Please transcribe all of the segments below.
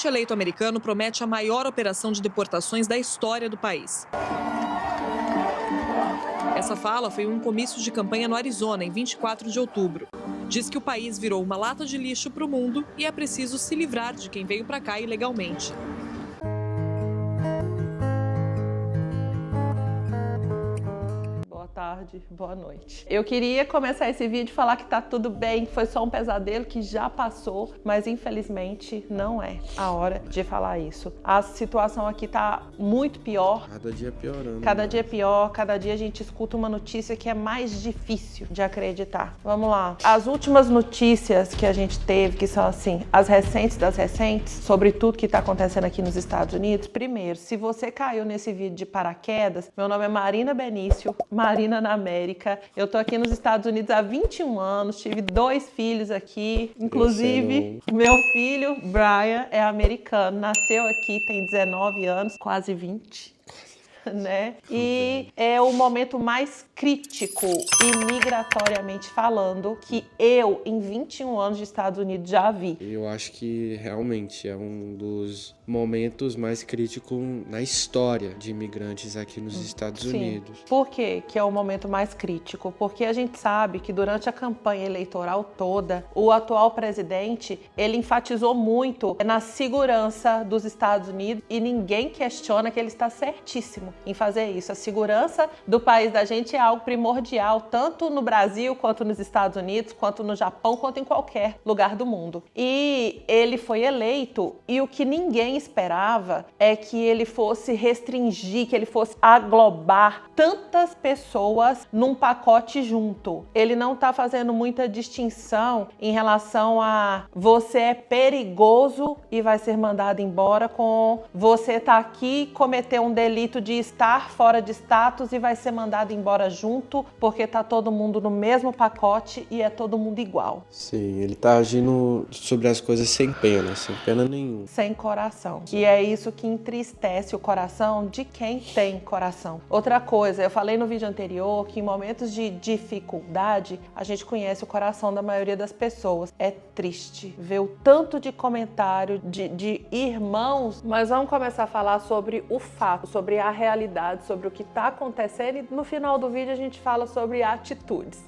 presidente eleito americano promete a maior operação de deportações da história do país. Essa fala foi em um comício de campanha no Arizona, em 24 de outubro. Diz que o país virou uma lata de lixo para o mundo e é preciso se livrar de quem veio para cá ilegalmente. Boa tarde, boa noite. Eu queria começar esse vídeo e falar que tá tudo bem, que foi só um pesadelo que já passou, mas infelizmente não é a hora de falar isso. A situação aqui tá muito pior. Cada dia piorando. Cada dia pior, cada dia a gente escuta uma notícia que é mais difícil de acreditar. Vamos lá. As últimas notícias que a gente teve, que são assim, as recentes das recentes, sobre tudo que tá acontecendo aqui nos Estados Unidos. Primeiro, se você caiu nesse vídeo de paraquedas, meu nome é Marina Benício, Marina na América. Eu tô aqui nos Estados Unidos há 21 anos, tive 2 filhos aqui, inclusive meu filho, Brian, é americano, nasceu aqui, tem 19 anos, quase 20. Né? E é o momento mais crítico, imigratoriamente falando, que eu, em 21 anos de Estados Unidos, já vi. Eu acho que realmente é um dos momentos mais críticos na história de imigrantes aqui nos Estados Unidos. Por quê que é o momento mais crítico? Porque a gente sabe que durante a campanha eleitoral toda, o atual presidente, ele enfatizou muito na segurança dos Estados Unidos e ninguém questiona que ele está certíssimo em fazer isso. A segurança do país da gente é algo primordial, tanto no Brasil, quanto nos Estados Unidos, quanto no Japão, quanto em qualquer lugar do mundo. E ele foi eleito, e o que ninguém esperava é que ele fosse restringir, que ele fosse aglobar tantas pessoas num pacote junto. Ele não está fazendo muita distinção em relação a você é perigoso e vai ser mandado embora, com você tá aqui, cometeu um delito de estar fora de status e vai ser mandado embora junto, porque tá todo mundo no mesmo pacote e é todo mundo igual. Sim, ele tá agindo sobre as coisas sem pena nenhuma. Sem coração. E é isso que entristece o coração de quem tem coração. Outra coisa, eu falei no vídeo anterior que em momentos de dificuldade, a gente conhece o coração da maioria das pessoas. É triste ver o tanto de comentário de irmãos, mas vamos começar a falar sobre o fato, sobre a realidade, sobre o que está acontecendo, e no final do vídeo a gente fala sobre atitudes.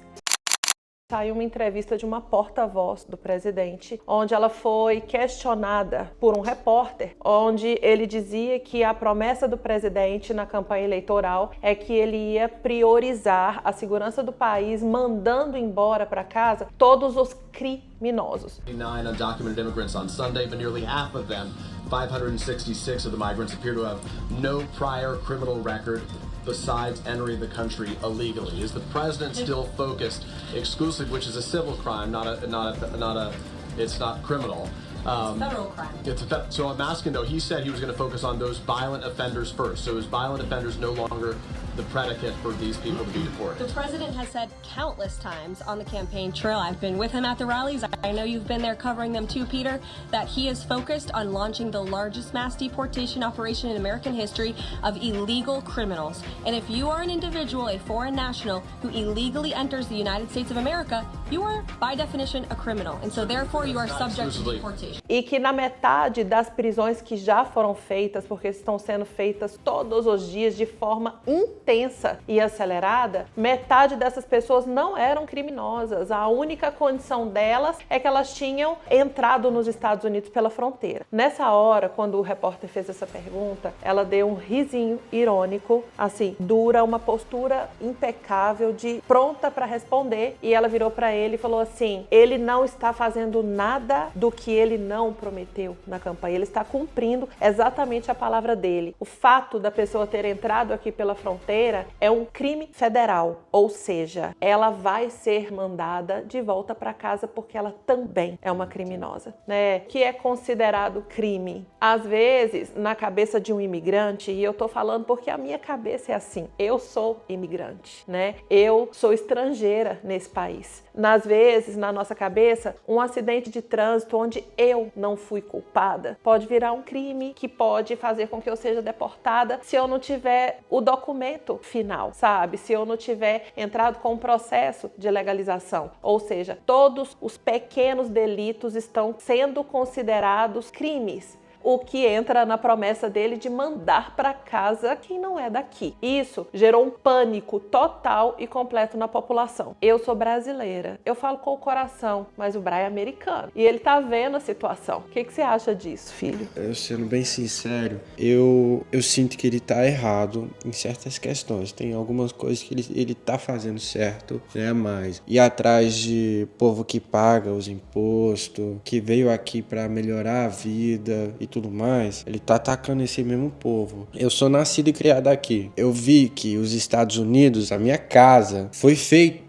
Saiu uma entrevista de uma porta-voz do presidente, onde ela foi questionada por um repórter, onde ele dizia que a promessa do presidente na campanha eleitoral é que ele ia priorizar a segurança do país, mandando embora para casa todos os criminosos. 9 undocumented immigrants on Sunday, but nearly half of them, 566 of the migrants, appear to have no prior criminal record besides entering the country illegally. Is the president still focused exclusively, which is a civil crime, it's not criminal? It's a federal crime. So I'm asking though, he said he was going to focus on those violent offenders first. So is violent offenders no longer the predicate for these people to be deported? The president has said countless times on the campaign trail, I've been with him at the rallies, I know you've been there covering them too, Peter, that he is focused on launching the largest mass deportation operation in American history of illegal criminals. And if you are an individual, a foreign national, who illegally enters the United States of America, you are, by definition, a criminal. And so therefore you are subject to deportation. E que na metade das prisões que já foram feitas, porque estão sendo feitas todos os dias de forma intensa e acelerada, metade dessas pessoas não eram criminosas. A única condição delas é que elas tinham entrado nos Estados Unidos pela fronteira. Nessa hora, quando o repórter fez essa pergunta, ela deu um risinho irônico, assim, dura, uma postura impecável, de pronta para responder, e ela virou para ele e falou assim: ele não está fazendo nada do que ele não prometeu na campanha, ele está cumprindo exatamente a palavra dele. O fato da pessoa ter entrado aqui pela fronteira é um crime federal, ou seja, ela vai ser mandada de volta para casa porque ela também é uma criminosa, né? Que é considerado crime. Às vezes, na cabeça de um imigrante, e eu tô falando porque a minha cabeça é assim, eu sou imigrante, né? Eu sou estrangeira nesse país. Às vezes, na nossa cabeça, um acidente de trânsito onde eu não fui culpada pode virar um crime que pode fazer com que eu seja deportada se eu não tiver o documento final, sabe? Se eu não tiver entrado com um processo de legalização. Ou seja, todos os pequenos delitos estão sendo considerados crimes. o que entra na promessa dele de mandar para casa quem não é daqui. Isso gerou um pânico total e completo na população. Eu sou brasileira, eu falo com o coração, mas o Brian é americano e ele tá vendo a situação. O que você acha disso, filho? Eu sendo bem sincero, eu sinto que ele tá errado em certas questões. Tem algumas coisas que ele tá fazendo certo, né? Mas ir atrás de povo que paga os impostos, que veio aqui para melhorar a vida e tudo mais, ele tá atacando esse mesmo povo. Eu sou nascido e criado aqui. Eu vi que os Estados Unidos, a minha casa, foi feito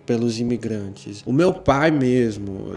pelos imigrantes. O meu pai mesmo,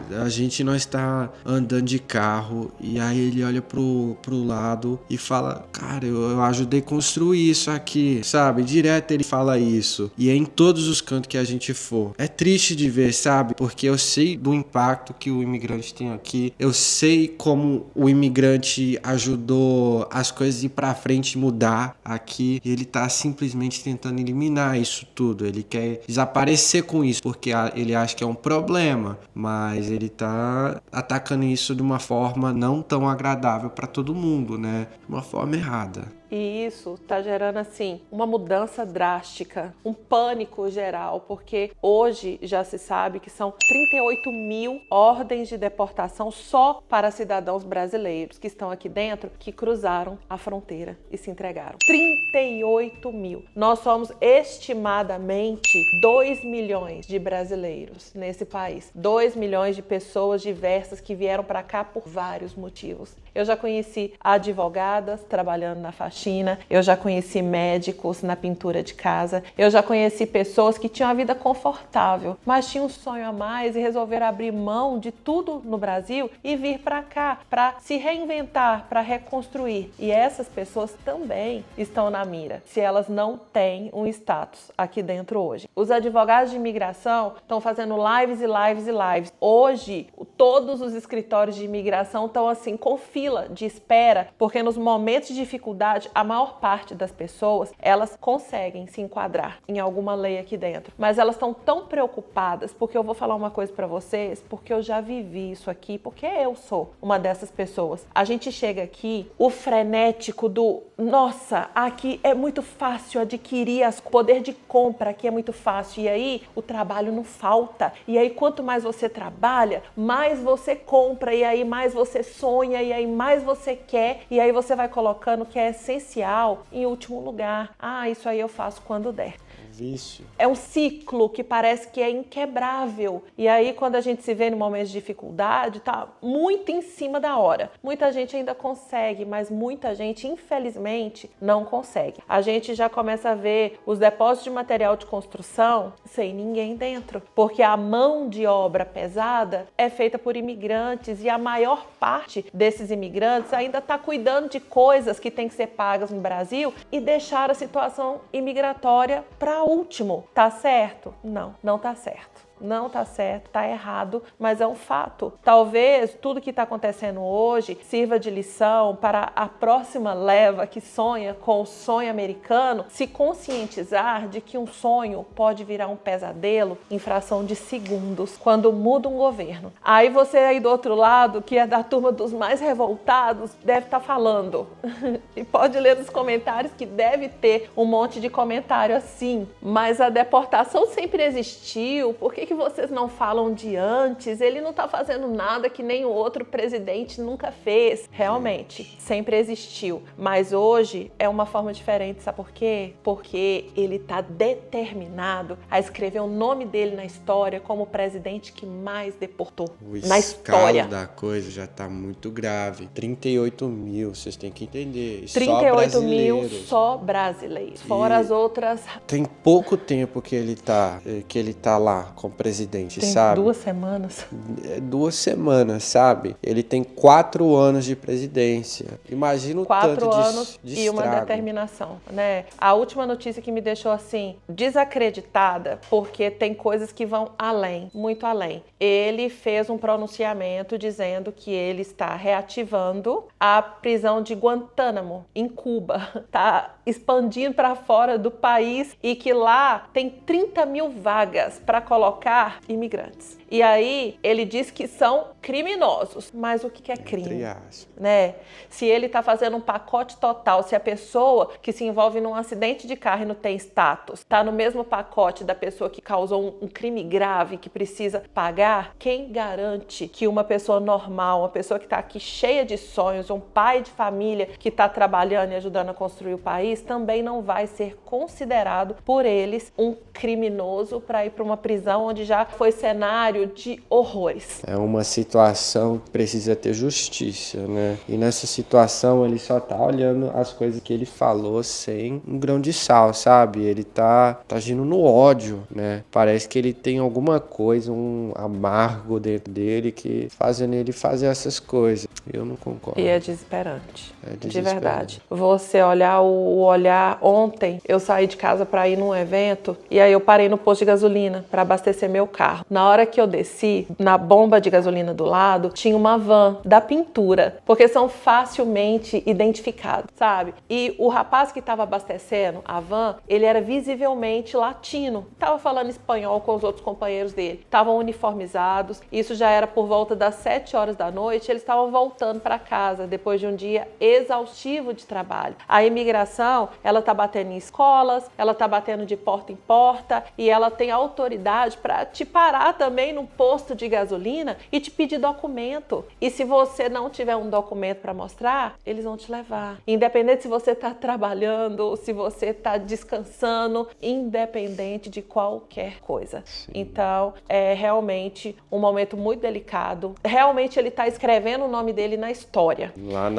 nós tá andando de carro e aí ele olha pro lado e fala, cara, eu ajudei a construir isso aqui, sabe? Direto ele fala isso. E é em todos os cantos que a gente for. É triste de ver, sabe? Porque eu sei do impacto que o imigrante tem aqui. Eu sei como o imigrante ajudou as coisas ir pra frente e mudar aqui. E ele tá simplesmente tentando eliminar isso tudo. Ele quer desaparecer com isso, porque ele acha que é um problema. Mas ele tá atacando isso de uma forma não tão agradável para todo mundo, né? De uma forma errada. E isso está gerando, assim, uma mudança drástica, um pânico geral, porque hoje já se sabe que são 38 mil ordens de deportação só para cidadãos brasileiros que estão aqui dentro, que cruzaram a fronteira e se entregaram. 38 mil. Nós somos estimadamente 2 milhões de brasileiros nesse país. 2 milhões de pessoas diversas que vieram para cá por vários motivos. Eu já conheci advogadas trabalhando na faxina, eu já conheci médicos na pintura de casa, eu já conheci pessoas que tinham a vida confortável, mas tinham um sonho a mais e resolveram abrir mão de tudo no Brasil e vir para cá para se reinventar, para reconstruir. E essas pessoas também estão na mira, se elas não têm um status aqui dentro hoje. Os advogados de imigração estão fazendo lives e lives e lives. Hoje, todos os escritórios de imigração estão assim, com fila de espera, porque nos momentos de dificuldade, a maior parte das pessoas, elas conseguem se enquadrar em alguma lei aqui dentro. Mas elas estão tão preocupadas, porque eu vou falar uma coisa pra vocês, porque eu já vivi isso aqui, porque eu sou uma dessas pessoas. A gente chega aqui, o frenético do, nossa, aqui é muito fácil adquirir poder de compra, aqui é muito fácil, e aí o trabalho não falta, e aí quanto mais você trabalha, mais você compra, e aí mais você sonha, e aí mais você quer, e aí você vai colocando o que é essencial em último lugar. Ah, isso aí eu faço quando der. Vício. É um ciclo que parece que é inquebrável. E aí, quando a gente se vê no momento de dificuldade, tá muito em cima da hora. Muita gente ainda consegue, mas muita gente, infelizmente, não consegue. A gente já começa a ver os depósitos de material de construção sem ninguém dentro, porque a mão de obra pesada é feita por imigrantes e a maior parte desses imigrantes ainda está cuidando de coisas que têm que ser pagas no Brasil e deixar a situação imigratória para último. Tá certo? Não, não tá certo. Não tá certo, tá errado, mas é um fato. Talvez tudo que está acontecendo hoje sirva de lição para a próxima leva que sonha com o sonho americano se conscientizar de que um sonho pode virar um pesadelo em fração de segundos quando muda um governo. Aí você aí do outro lado, que é da turma dos mais revoltados, deve estar falando. E pode ler nos comentários que deve ter um monte de comentário assim. Mas a deportação sempre existiu, por que vocês não falam de antes? Ele não está fazendo nada que nem o outro presidente nunca fez. Realmente, sempre existiu. Mas hoje é uma forma diferente, sabe por quê? Porque ele está determinado a escrever o nome dele na história como o presidente que mais deportou na história. O da coisa já está muito grave. 38 mil, vocês têm que entender. 38 mil só brasileiros. Fora as outras. Tem pouco tempo que ele tá lá com presidente, tem sabe? 2 semanas. 2 semanas, sabe? Ele tem 4 anos de presidência. Imagina o 4 tanto anos de e uma estrago. Determinação, né? A última notícia que me deixou assim desacreditada, porque tem coisas que vão além, muito além. Ele fez um pronunciamento dizendo que ele está reativando a prisão de Guantánamo em Cuba, tá expandindo para fora do país e que lá tem 30 mil vagas para colocar colocar imigrantes. E aí ele diz que são criminosos. Mas o que é crime? Né? Se ele está fazendo um pacote total, se a pessoa que se envolve num acidente de carro e não tem status está no mesmo pacote da pessoa que causou um crime grave que precisa pagar, quem garante que uma pessoa normal, uma pessoa que está aqui cheia de sonhos, um pai de família que está trabalhando e ajudando a construir o país, também não vai ser considerado por eles um criminoso para ir para uma prisão onde já foi cenário de horrores. É uma situação que precisa ter justiça, né? E nessa situação ele só tá olhando as coisas que ele falou sem um grão de sal, sabe? Ele tá agindo no ódio, né? Parece que ele tem alguma coisa, um amargo dentro dele que fazendo ele fazer essas coisas. Eu não concordo. E é desesperante. De verdade. Você olhar o olhar... Ontem eu saí de casa para ir num evento e aí eu parei no posto de gasolina para abastecer meu carro. Na hora que eu desci, na bomba de gasolina do lado, tinha uma van da pintura, porque são facilmente identificados, sabe? E o rapaz que estava abastecendo a van, ele era visivelmente latino. Estava falando espanhol com os outros companheiros dele. Estavam uniformizados. Isso já era por volta das 7 horas da noite. Eles estavam voltando para casa depois de um dia exaustivo de trabalho. A imigração, ela tá batendo em escolas, ela tá batendo de porta em porta e ela tem autoridade para te parar também num posto de gasolina e te pedir documento. E se você não tiver um documento para mostrar, eles vão te levar. Independente se você está trabalhando, se você está descansando, independente de qualquer coisa. Sim. Então, é realmente um momento muito delicado. Realmente ele está escrevendo o nome dele na história. Lá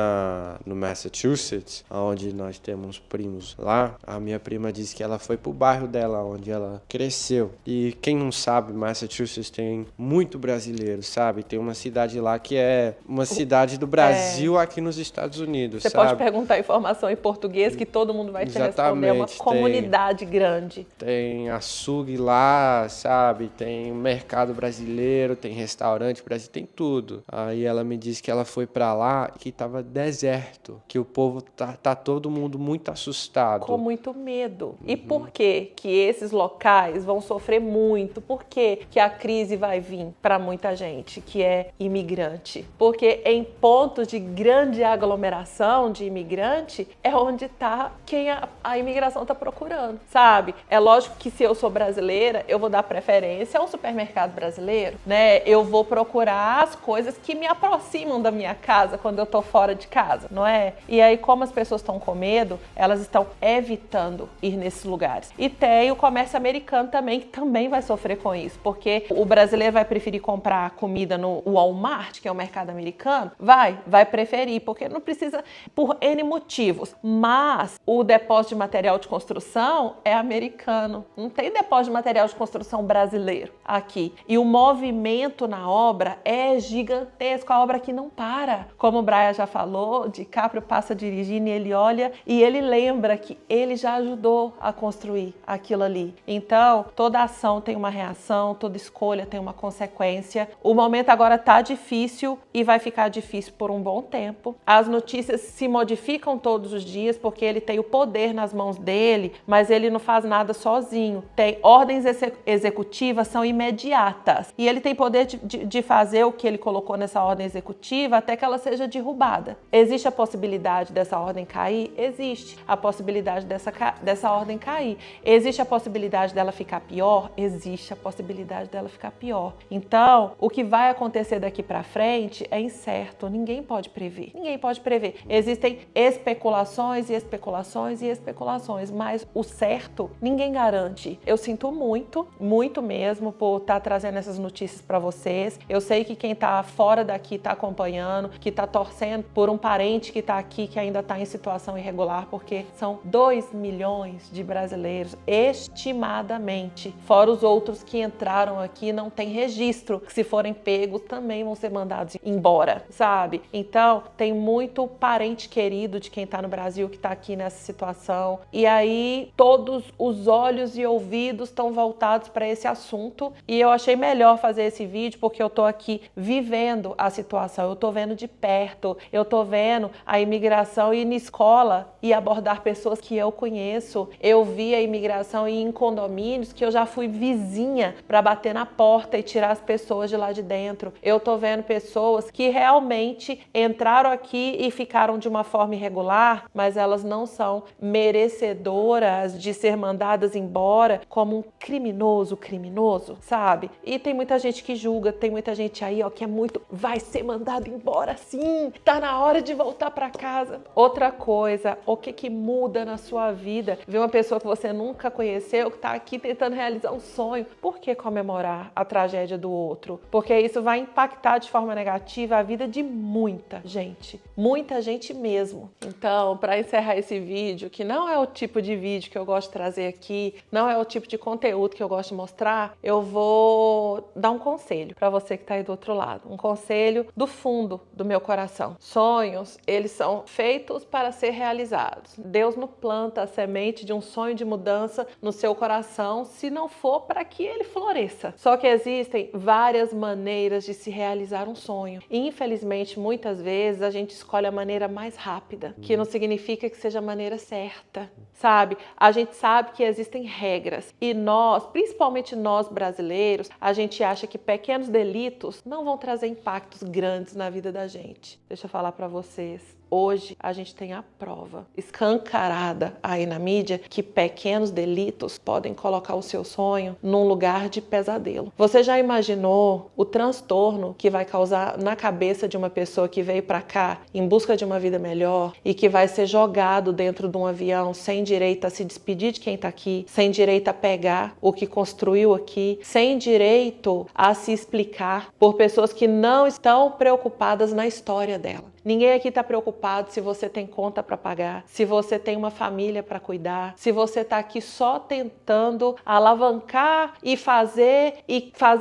no Massachusetts, onde nós temos primos lá, a minha prima disse que ela foi pro bairro dela, onde ela cresceu. E quem não sabe, Massachusetts tem muito brasileiro, sabe? Tem uma cidade lá que é uma cidade do Brasil aqui nos Estados Unidos, Você sabe? pode perguntar informação em português que todo mundo vai te Exatamente. responder. É uma comunidade grande. Tem açougue lá, sabe? Tem mercado brasileiro, tem restaurante brasileiro, tem tudo. Aí ela me disse que ela foi pra lá e que tava deserto, que o povo tá todo mundo muito assustado. Com muito medo. E por que que esses locais vão sofrer muito? Por que que a crise vai vir para muita gente que é imigrante? Porque em pontos de grande aglomeração de imigrante é onde está quem a imigração está procurando, sabe? É lógico que se eu sou brasileira, eu vou dar preferência a um supermercado brasileiro, né? Eu vou procurar as coisas que me aproximam da minha casa quando eu tô fora de casa, não é? E aí, como as pessoas estão com medo, elas estão evitando ir nesses lugares. E tem o comércio americano também, que também vai sofrer com isso, porque o brasileiro vai preferir comprar comida no Walmart, que é o mercado americano, vai preferir, porque não precisa, por N motivos. Mas o depósito de material de construção é americano. Não tem depósito de material de construção brasileiro aqui. E o movimento na obra é gigantesco. A obra aqui não para. Como o Brian já falou, DiCaprio passa dirigindo e ele olha e ele lembra que ele já ajudou a construir aquilo ali. Então, toda ação tem uma reação, toda escolha tem uma consequência. O momento agora tá difícil e vai ficar difícil por um bom tempo. As notícias se modificam todos os dias porque ele tem o poder nas mãos dele, mas ele não faz nada sozinho. Tem ordens executivas, são imediatas. E ele tem poder de fazer o que ele colocou nessa ordem executiva até que ela seja derrubada. Existe a possibilidade dessa ordem cair? Existe a possibilidade dessa ordem cair. Existe a possibilidade dela ficar pior? Existe a possibilidade dela ficar pior. Então, o que vai acontecer daqui para frente é incerto. Ninguém pode prever. Ninguém pode prever. Existem especulações e especulações e especulações, mas o certo ninguém garante. Eu sinto muito, muito mesmo por estar trazendo essas notícias para vocês. Eu sei que quem está fora daqui está acompanhando, que está torcendo por um parente que está aqui, que ainda está em situação irregular, porque são 2 milhões de brasileiros, estimadamente. Fora os outros que entraram aqui, não tem registro, que se forem pegos também vão ser mandados embora, sabe? Então, tem muito parente querido de quem está no Brasil que está aqui nessa situação. E aí, todos os olhos e ouvidos estão voltados para esse assunto. E eu achei melhor fazer esse vídeo porque eu tô aqui vivendo a situação, eu tô vendo de perto, eu tô vendo a imigração ir na escola e abordar pessoas que eu conheço. Eu vi a imigração ir em condomínios que eu já fui vizinha faquinha para bater na porta e tirar as pessoas de lá de dentro. Eu tô vendo pessoas que realmente entraram aqui e ficaram de uma forma irregular, mas elas não são merecedoras de ser mandadas embora como um criminoso, sabe? E tem muita gente que julga, tem muita gente aí, ó, que é muito, vai ser mandado embora sim, tá na hora de voltar para casa. Outra coisa, o que muda na sua vida? Ver uma pessoa que você nunca conheceu, que tá aqui tentando realizar um sonho. Por que comemorar a tragédia do outro? Porque isso vai impactar de forma negativa a vida de muita gente mesmo. Então, para encerrar esse vídeo, que não é o tipo de vídeo que eu gosto de trazer aqui, não é o tipo de conteúdo que eu gosto de mostrar, eu vou dar um conselho para você que tá aí do outro lado. Um conselho do fundo do meu coração. Sonhos, eles são feitos para ser realizados. Deus não planta a semente de um sonho de mudança no seu coração se não for para que ele floresça. Só que existem várias maneiras de se realizar um sonho. E, infelizmente, muitas vezes a gente escolhe a maneira mais rápida, que não significa que seja a maneira certa, sabe? A gente sabe que existem regras e nós, principalmente nós brasileiros, a gente acha que pequenos delitos não vão trazer impactos grandes na vida da gente. Deixa eu falar para vocês. Hoje a gente tem a prova escancarada aí na mídia que pequenos delitos podem colocar o seu sonho num lugar de pesadelo. Você já imaginou o transtorno que vai causar na cabeça de uma pessoa que veio para cá em busca de uma vida melhor e que vai ser jogado dentro de um avião sem direito a se despedir de quem está aqui, sem direito a pegar o que construiu aqui, sem direito a se explicar por pessoas que não estão preocupadas na história dela. Ninguém aqui está preocupado se você tem conta para pagar, se você tem uma família para cuidar, se você está aqui só tentando alavancar e fazer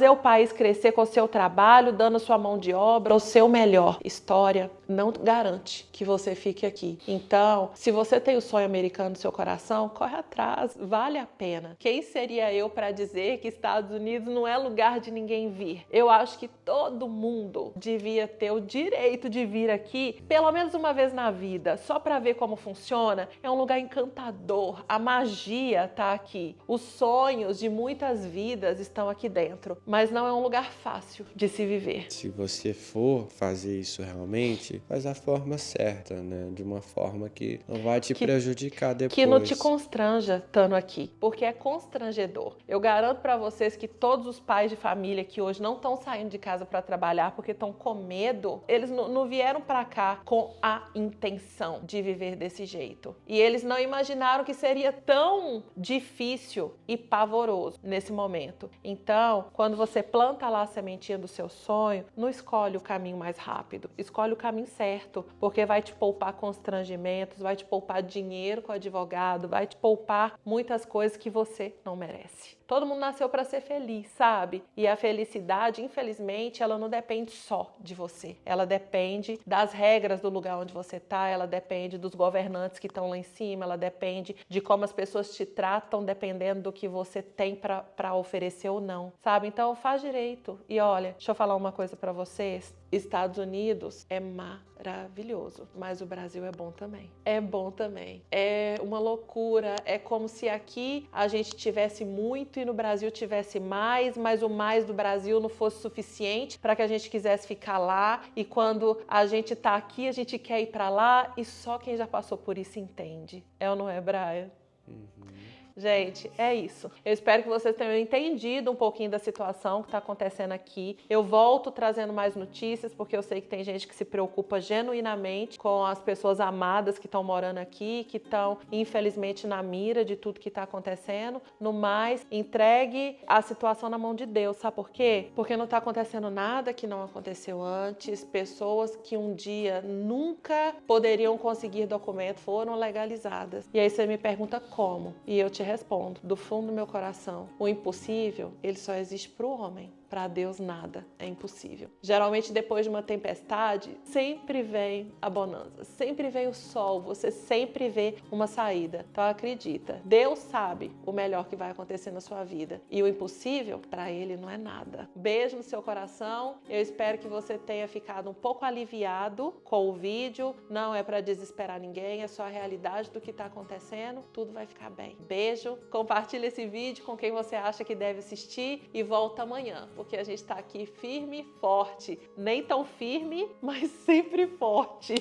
o país crescer com o seu trabalho, dando sua mão de obra, o seu melhor. História não garante que você fique aqui. Então, se você tem o sonho americano no seu coração, corre atrás, vale a pena. Quem seria eu para dizer que Estados Unidos não é lugar de ninguém vir? Eu acho que todo mundo devia ter o direito de vir aqui pelo menos uma vez na vida, só para ver como funciona. É um lugar encantador, a magia tá aqui. Os sonhos de muitas vidas estão aqui dentro, mas não é um lugar fácil de se viver. Se você for fazer isso realmente, faz da forma certa, né? De uma forma que não vai te prejudicar depois. Que não te constranja estando aqui, porque é constrangedor. Eu garanto para vocês que todos os pais de família que hoje não estão saindo de casa para trabalhar porque estão com medo, eles não vieram para cá com a intenção de viver desse jeito. E eles não imaginaram que seria tão difícil e pavoroso nesse momento. Então, quando você planta lá a sementinha do seu sonho, não escolhe o caminho mais rápido, escolhe o caminho certo, porque vai te poupar constrangimentos, vai te poupar dinheiro com o advogado, vai te poupar muitas coisas que você não merece. Todo mundo nasceu para ser feliz, sabe? E a felicidade, infelizmente, ela não depende só de você. Ela depende das regras do lugar onde você tá, ela depende dos governantes que estão lá em cima, ela depende de como as pessoas te tratam, dependendo do que você tem para oferecer ou não, sabe? Então, faz direito. E olha, deixa eu falar uma coisa para vocês. Estados Unidos é maravilhoso, mas o Brasil é bom também. É bom também. É uma loucura. É como se aqui a gente tivesse muito e no Brasil tivesse mais, mas o mais do Brasil não fosse suficiente para que a gente quisesse ficar lá. E quando a gente tá aqui, a gente quer ir para lá e só quem já passou por isso entende. É ou não é, Brian? Gente, é isso. Eu espero que vocês tenham entendido um pouquinho da situação que está acontecendo aqui. Eu volto trazendo mais notícias, porque eu sei que tem gente que se preocupa genuinamente com as pessoas amadas que estão morando aqui, que estão, infelizmente, na mira de tudo que está acontecendo. No mais, entregue a situação na mão de Deus. Sabe por quê? Porque não está acontecendo nada que não aconteceu antes. Pessoas que um dia nunca poderiam conseguir documento foram legalizadas. E aí você me pergunta como? E eu te respondo, do fundo do meu coração, o impossível, ele só existe para o homem. Para Deus nada é impossível. Geralmente depois de uma tempestade, sempre vem a bonança, sempre vem o sol, você sempre vê uma saída. Então acredita, Deus sabe o melhor que vai acontecer na sua vida e o impossível, para Ele não é nada. Beijo no seu coração, eu espero que você tenha ficado um pouco aliviado com o vídeo, não é para desesperar ninguém, é só a realidade do que está acontecendo, tudo vai ficar bem. Beijo, compartilha esse vídeo com quem você acha que deve assistir e volta amanhã, porque a gente está aqui firme e forte, nem tão firme, mas sempre forte.